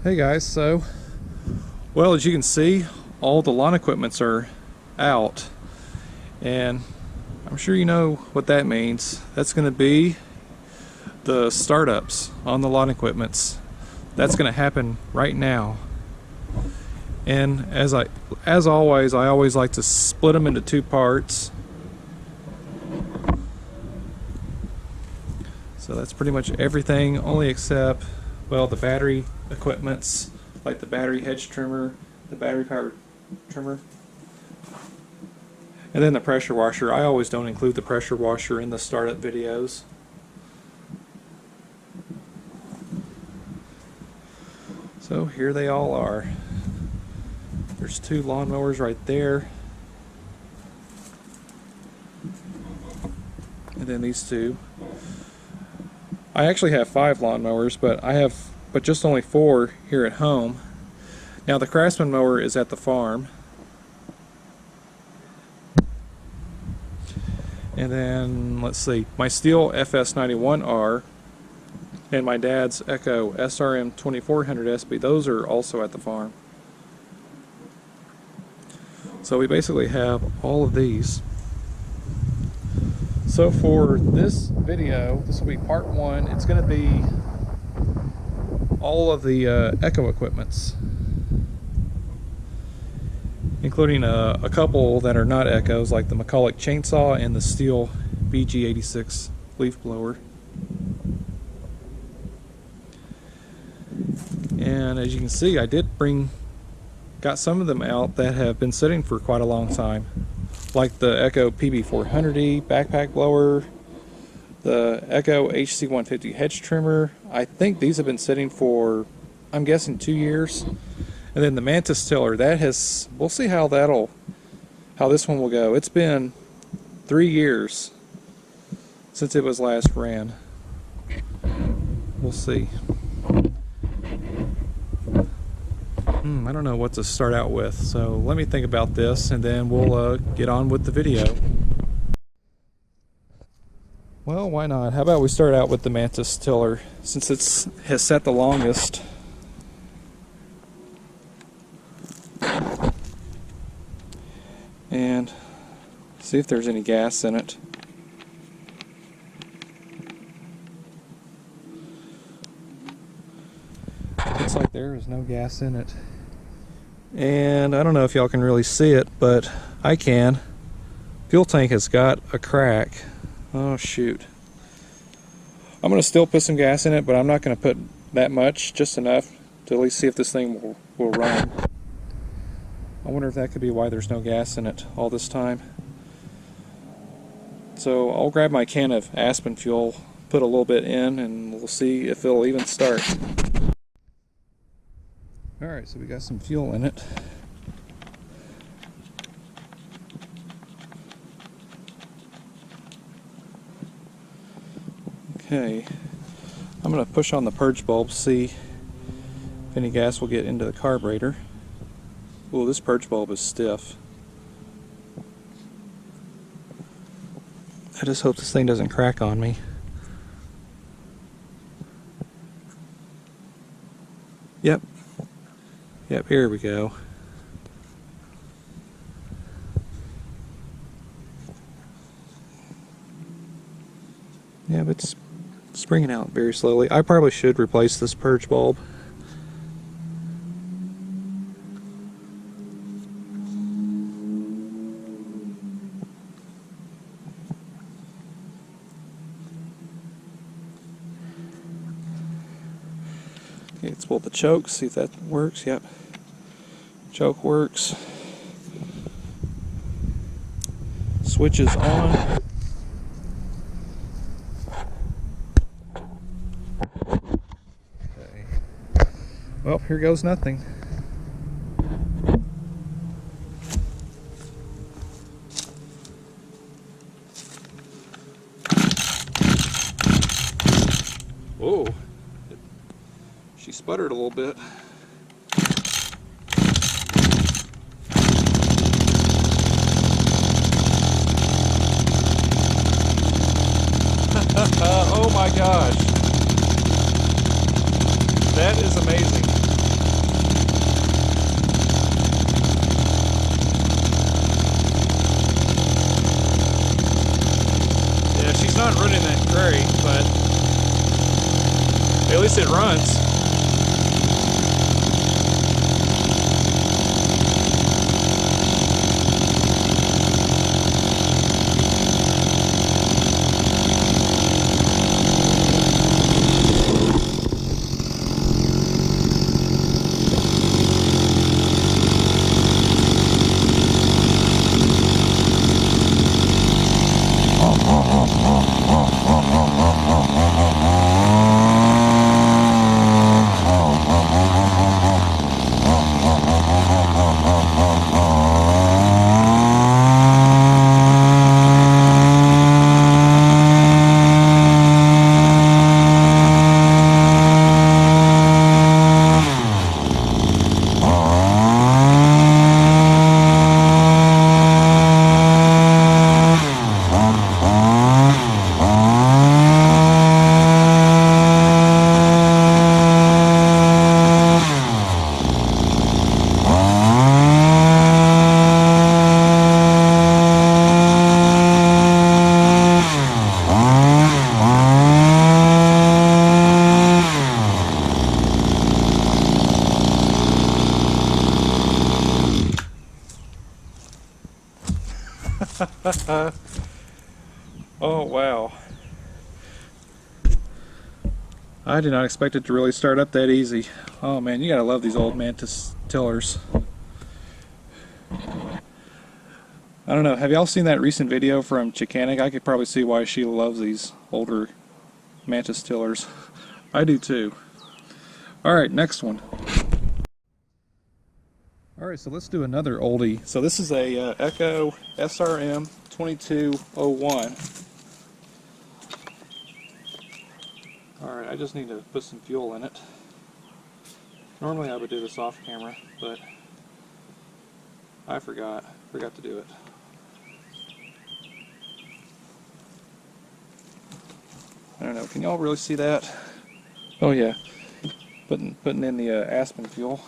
Hey guys, so well, as you can see, all the lawn equipments are out, and I'm sure you know what that means. That's going to be the startups on the lawn equipments. That's going to happen right now. And as always, I always like to split them into two parts. So that's pretty much everything, only except, well, the battery equipments, like the battery hedge trimmer, the battery powered trimmer, and then the pressure washer. I always don't include the pressure washer in the startup videos. So here they all are. There's two lawnmowers right there, and then these two. I actually have 5 lawnmowers, but just only 4 here at home. Now the Craftsman mower is at the farm. And then, let's see, my Stihl FS91R and my dad's Echo SRM 2400 SB, those are also at the farm. So we basically have all of these. So for this video, this will be part 1. It's going to be all of the Echo equipments, including a couple that are not Echoes, like the McCulloch chainsaw and the Stihl BG 86 leaf blower. And as you can see, I got some of them out that have been sitting for quite a long time, like the Echo PB400E backpack blower, the Echo HC150 hedge trimmer. I think these have been sitting for, I'm guessing, 2 years. And then the Mantis Tiller, we'll see how this one will go. It's been 3 years since it was last ran. We'll see. I don't know what to start out with, so let me think about this and then we'll get on with the video. Well, why not? How about we start out with the Mantis Tiller, since it has sat the longest. And see if there's any gas in it. Looks like there is no gas in it. And I don't know if y'all can really see it, but I can. Fuel tank has got a crack. Oh shoot. I'm going to still put some gas in it, but I'm not going to put that much, just enough to at least see if this thing will run. I wonder if that could be why there's no gas in it all this time. So I'll grab my can of Aspen fuel, put a little bit in, and we'll see if it'll even start. Alright, so we got some fuel in it. Okay, I'm going to push on the purge bulb, see if any gas will get into the carburetor. Ooh, this purge bulb is stiff. I just hope this thing doesn't crack on me. Yep, here we go. Yeah, but it's springing out very slowly. I probably should replace this purge bulb. Okay, let's pull the choke, see if that works. Yep. Choke works. Switch is on. Okay. Well, here goes nothing. Whoa. She sputtered a little bit. Oh my gosh. That is amazing. least it runs. Oh wow. I did not expect it to really start up that easy. Oh man, you gotta love these old Mantis tillers. I don't know, have y'all seen that recent video from Chicanik? I could probably see why she loves these older Mantis tillers. I do too. Alright, next one. Alright, so let's do another oldie. So this is a Echo SRM 2201. Alright, I just need to put some fuel in it. Normally I would do this off camera, but I forgot to do it. I don't know, can y'all really see that? Oh yeah, putting in the Aspen fuel.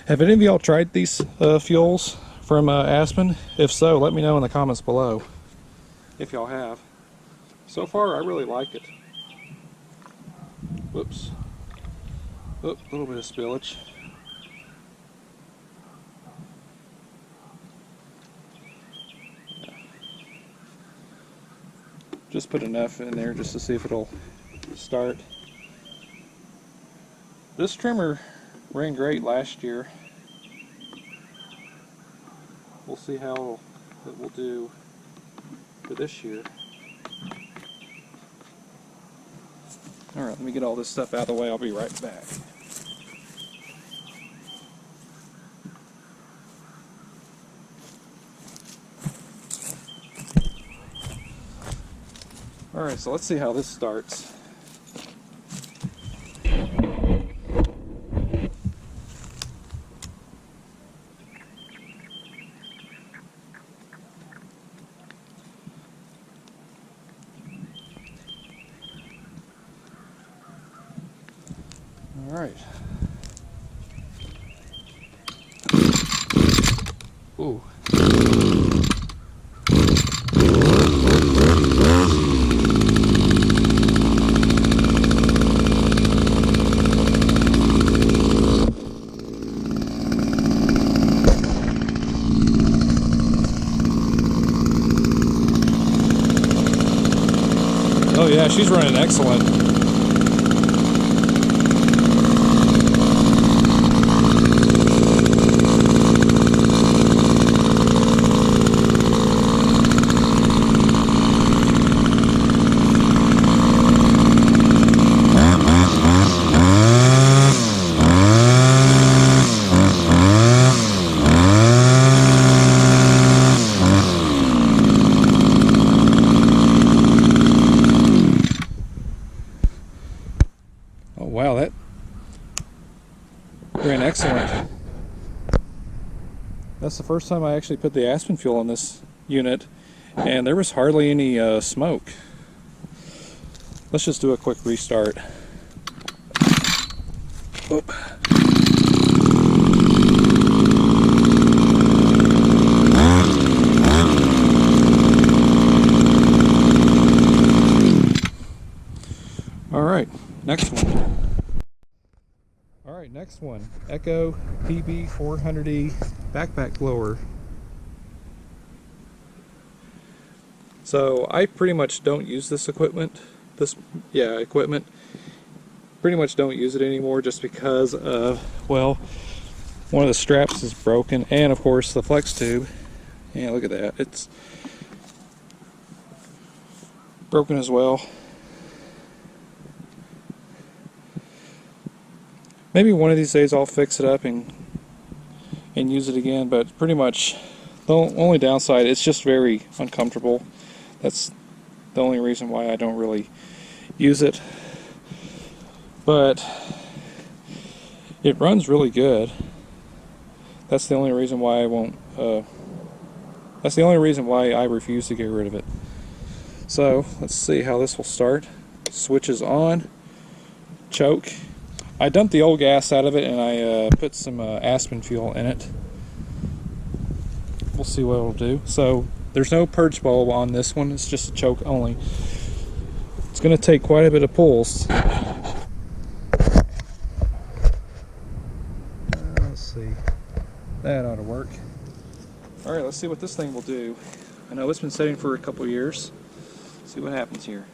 Have any of y'all tried these fuels from Aspen? If so, let me know in the comments below if y'all have. So far, I really like it. Whoops. Oh, a little bit of spillage. Just put enough in there just to see if it'll start. This trimmer ran great last year. We'll see how it will do for this year. Alright, let me get all this stuff out of the way. I'll be right back. Alright, so let's see how this starts. Alright. Ooh. Oh yeah, she's running excellent. Wow, that ran excellent. That's the first time I actually put the Aspen fuel on this unit, and there was hardly any smoke. Let's just do a quick restart. Oop. Next one. Alright, next one. Echo PB 400E backpack blower. So I pretty much don't use this equipment. Equipment. Pretty much don't use it anymore just because of, well, one of the straps is broken, and of course the flex tube. Yeah, look at that. It's broken as well. Maybe one of these days I'll fix it up and use it again, but pretty much the only downside, it's just very uncomfortable. That's the only reason why I don't really use it. But it runs really good. That's the only reason why I won't. That's the only reason why I refuse to get rid of it. So let's see how this will start. Switches on. Choke. I dumped the old gas out of it and I put some aspen fuel in it. We'll see what it'll do. So there's no purge bulb on this one. It's just a choke only. It's going to take quite a bit of pulls. Let's see. That ought to work. Alright, let's see what this thing will do. I know it's been sitting for a couple years. See what happens here.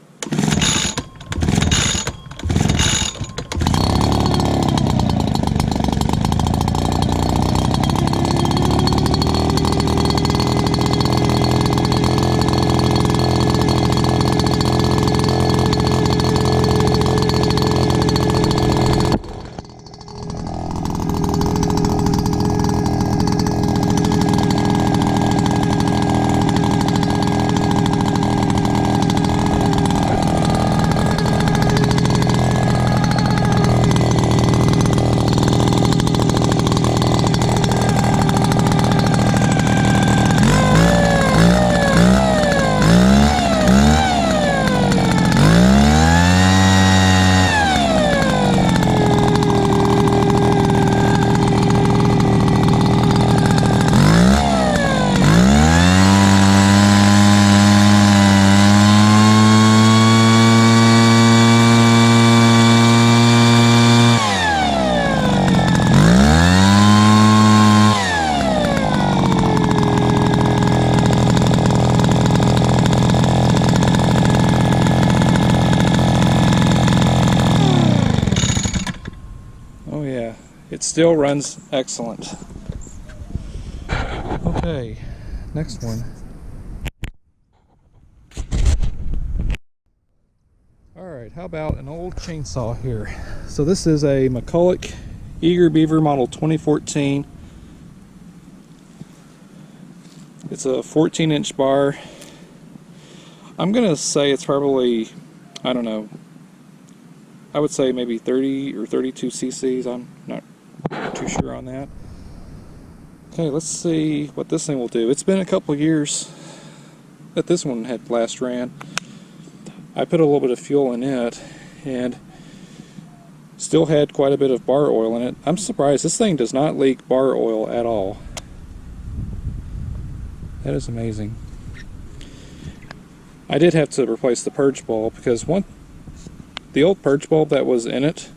It still runs excellent. Okay, next one. Alright, how about an old chainsaw here? So this is a McCulloch Beaver model 2014. It's a 14-inch bar. I'm gonna say it's probably, I don't know, I would say maybe 30 or 32 cc's. I'm not too sure on that. Okay, let's see what this thing will do. It's been a couple years that this one had last ran. I put a little bit of fuel in it and still had quite a bit of bar oil in it. I'm surprised this thing does not leak bar oil at all. That is amazing. I did have to replace the purge bulb because the old purge bulb that was in it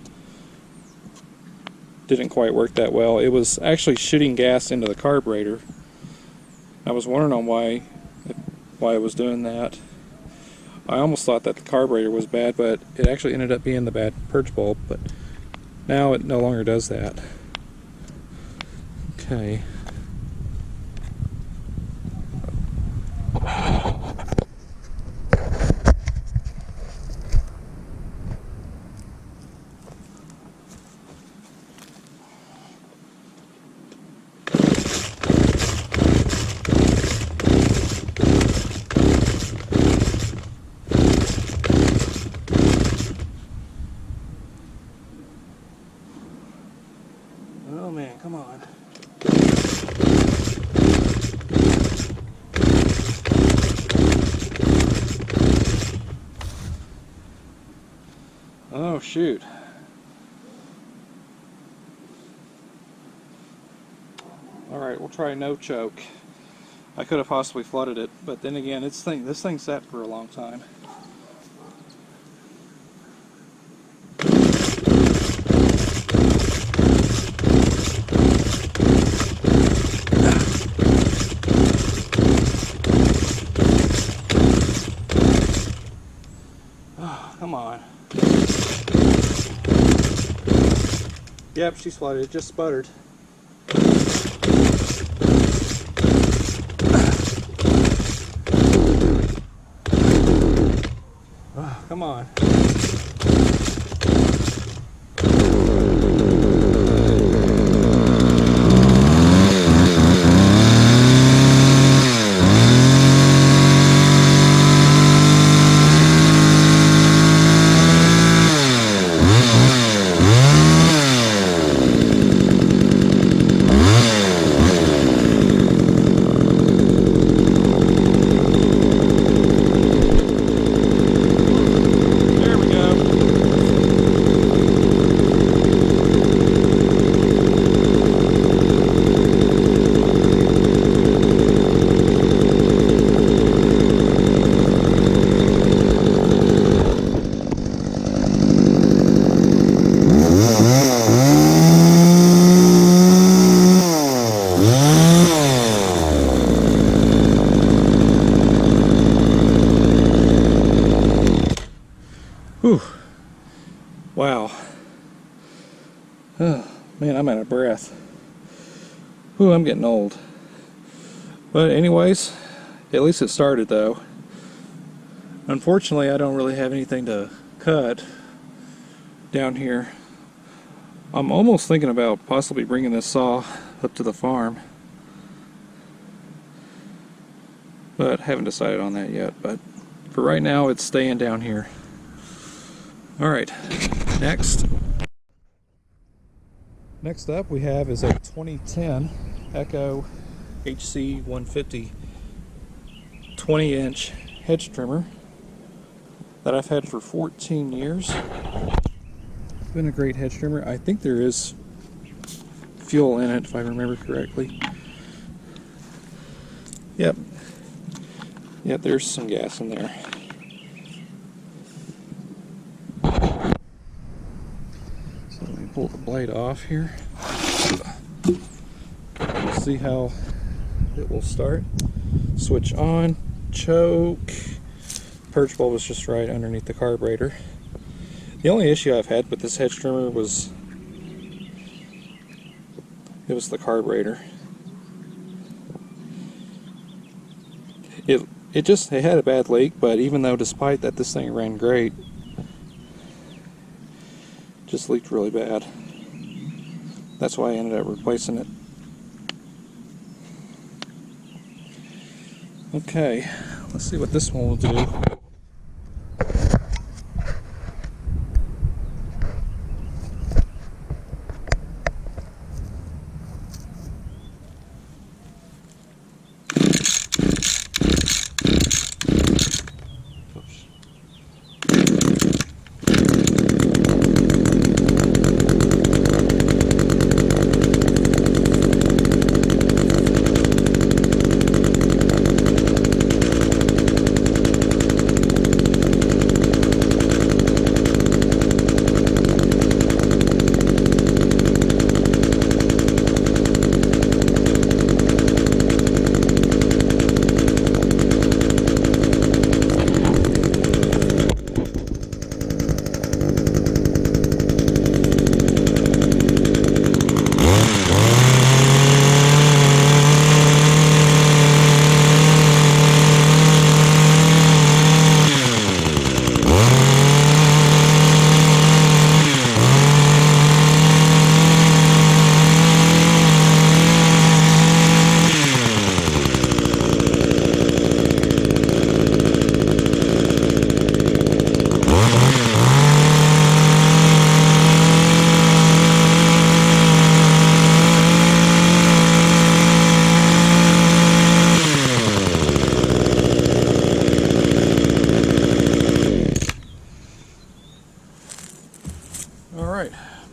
didn't quite work that well. It was actually shooting gas into the carburetor. I was wondering on why it was doing that. I almost thought that the carburetor was bad, but it actually ended up being the bad purge bulb, but now it no longer does that. Okay. Oh man, come on. Oh shoot. Alright, we'll try no choke. I could have possibly flooded it, but then again, this thing sat for a long time. come on. Yep, she's flooded. It just sputtered. Oh, come on. Whew. Wow. Oh, man, I'm out of breath. Whew, I'm getting old. But anyways, at least it started though. Unfortunately, I don't really have anything to cut down here. I'm almost thinking about possibly bringing this saw up to the farm, but haven't decided on that yet. But for right now, it's staying down here. Alright, next up we have is a 2010 Echo HC 150 20-inch hedge trimmer that I've had for 14 years. It's been a great hedge trimmer. I think there is fuel in it if I remember correctly. Yep, there's some gas in there. Pull the blade off here. See how it will start. Switch on, choke. Purge bulb is just right underneath the carburetor. The only issue I've had with this hedge trimmer was the carburetor. It had a bad leak, but even though despite that this thing ran great, just leaked really bad. That's why I ended up replacing it. Okay, let's see what this one will do.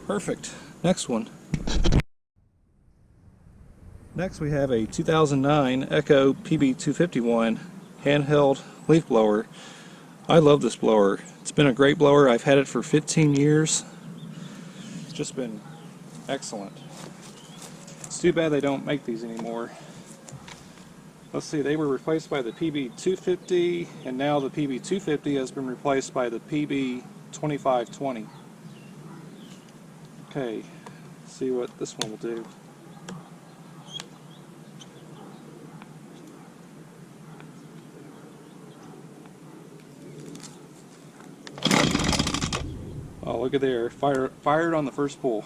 Perfect. Next one. Next we have a 2009 Echo PB251 handheld leaf blower. I love this blower. It's been a great blower. I've had it for 15 years. It's just been excellent. It's too bad they don't make these anymore. Let's see, they were replaced by the PB250, and now the PB250 has been replaced by the PB2520. Okay, let's see what this one will do. Oh, look at there, fired on the first pull.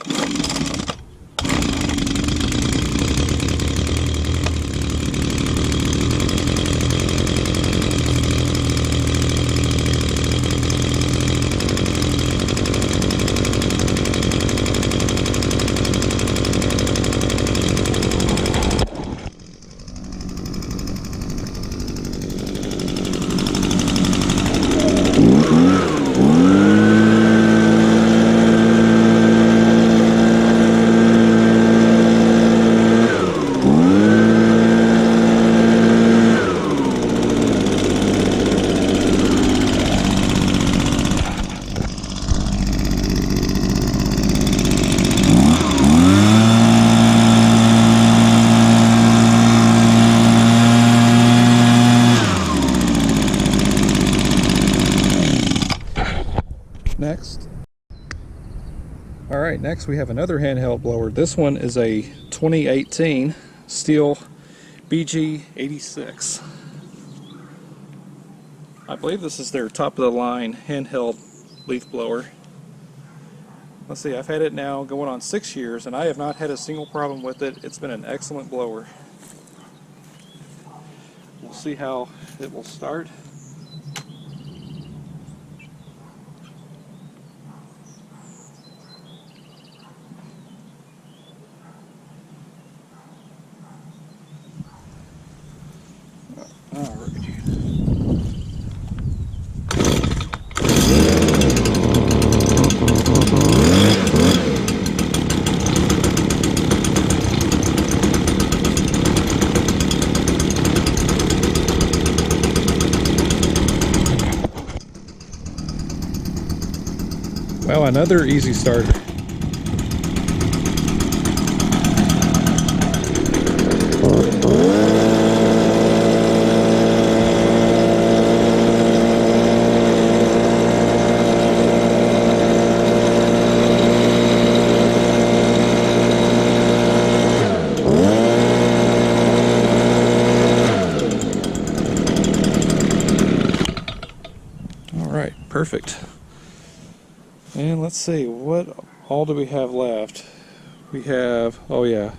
Next. Alright, next we have another handheld blower. This one is a 2018 Stihl BG 86. I believe this is their top of the line handheld leaf blower. Let's see, I've had it now going on 6 years and I have not had a single problem with it. It's been an excellent blower. We'll see how it will start. Well, another easy starter. All right, perfect. And let's see, what all do we have left? We have, oh yeah,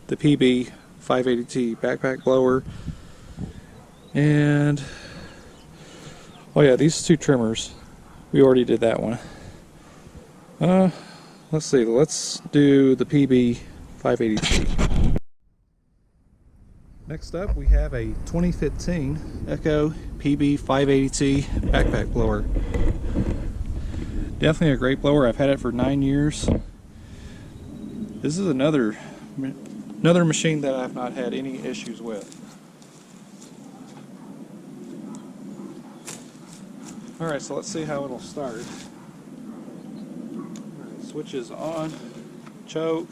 the PB 580T backpack blower. And, oh yeah, these two trimmers. We already did that one. Let's see, let's do the PB 580T. Next up, we have a 2015 Echo PB 580T backpack blower. Definitely a great blower. I've had it for 9 years. This is another machine that I've not had any issues with. Alright, so let's see how it'll start. Alright, switches on, choke.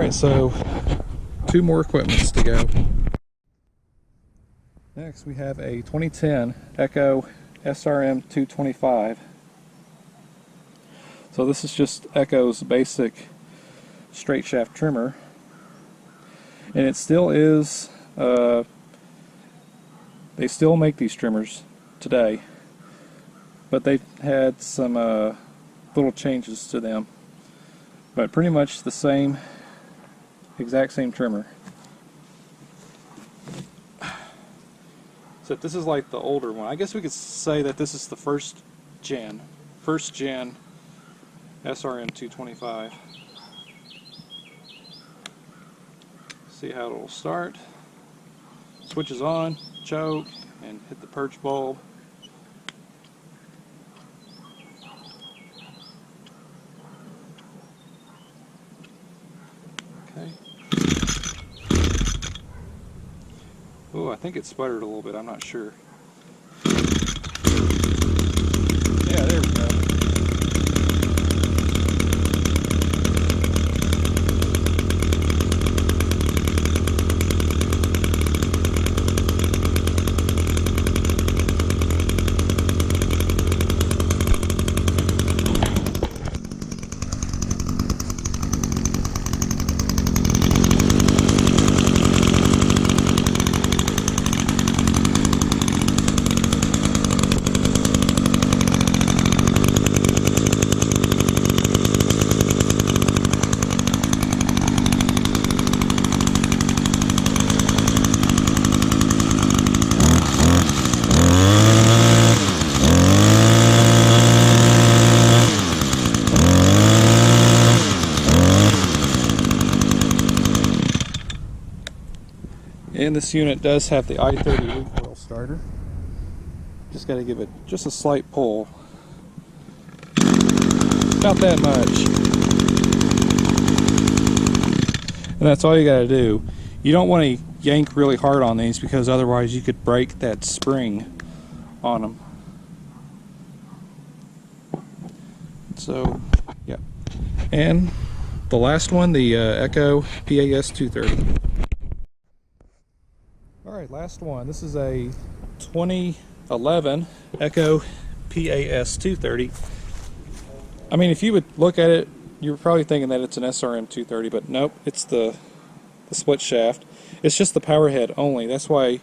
So, two more equipments to go. Next we have a 2010 Echo SRM 225. So this is just Echo's basic straight shaft trimmer, and it still is, they still make these trimmers today, but they've had some little changes to them, but pretty much the same, exact same trimmer. So this is like the older one. I guess we could say that this is the first gen SRM 225. See how it'll start. Switches on, choke, and hit the perch bulb. Okay. Oh, I think it sputtered a little bit. I'm not sure. Yeah, there we go. And this unit does have the I-30 recoil starter. Just got to give it just a slight pull. About that much. And that's all you got to do. You don't want to yank really hard on these because otherwise you could break that spring on them. So, yeah. And the last one, the Echo PAS 230. Alright, last one. This is a 2011 Echo PAS 230. I mean, if you would look at it, you're probably thinking that it's an SRM 230, but nope, it's the split shaft. It's just the power head only. That's why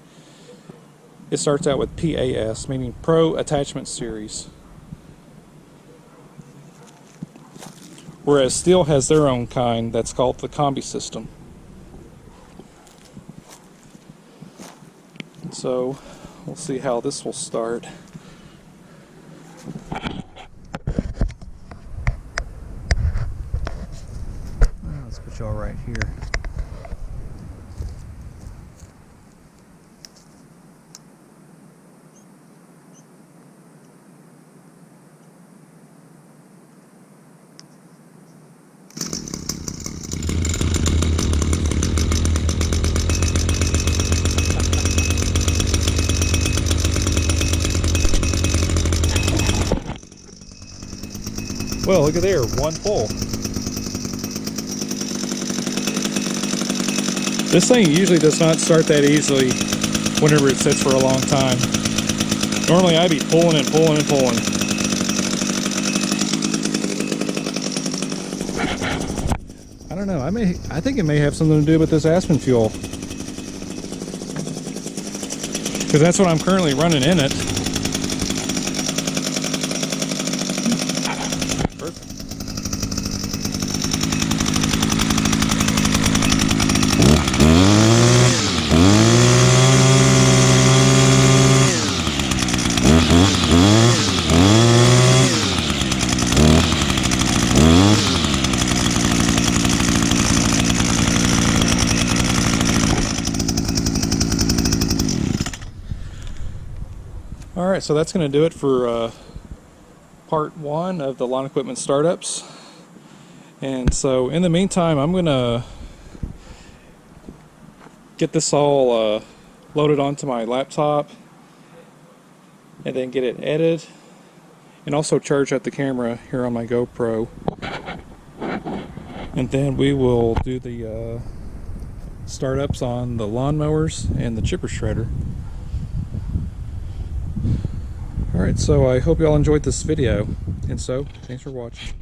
it starts out with PAS, meaning Pro Attachment Series. Whereas Stihl has their own kind that's called the Combi System. So we'll see how this will start. Let's put y'all right here. Well, look at there, one pull. This thing usually does not start that easily whenever it sits for a long time. Normally I'd be pulling and pulling and pulling. I don't know, I think it may have something to do with this aspen fuel. Because that's what I'm currently running in it. Alright, so that's going to do it for part one of the lawn equipment startups. And so in the meantime, I'm going to get this all loaded onto my laptop and then get it edited and also charge up the camera here on my GoPro. And then we will do the startups on the lawnmowers and the chipper shredder. Alright, so I hope you all enjoyed this video, and so, thanks for watching.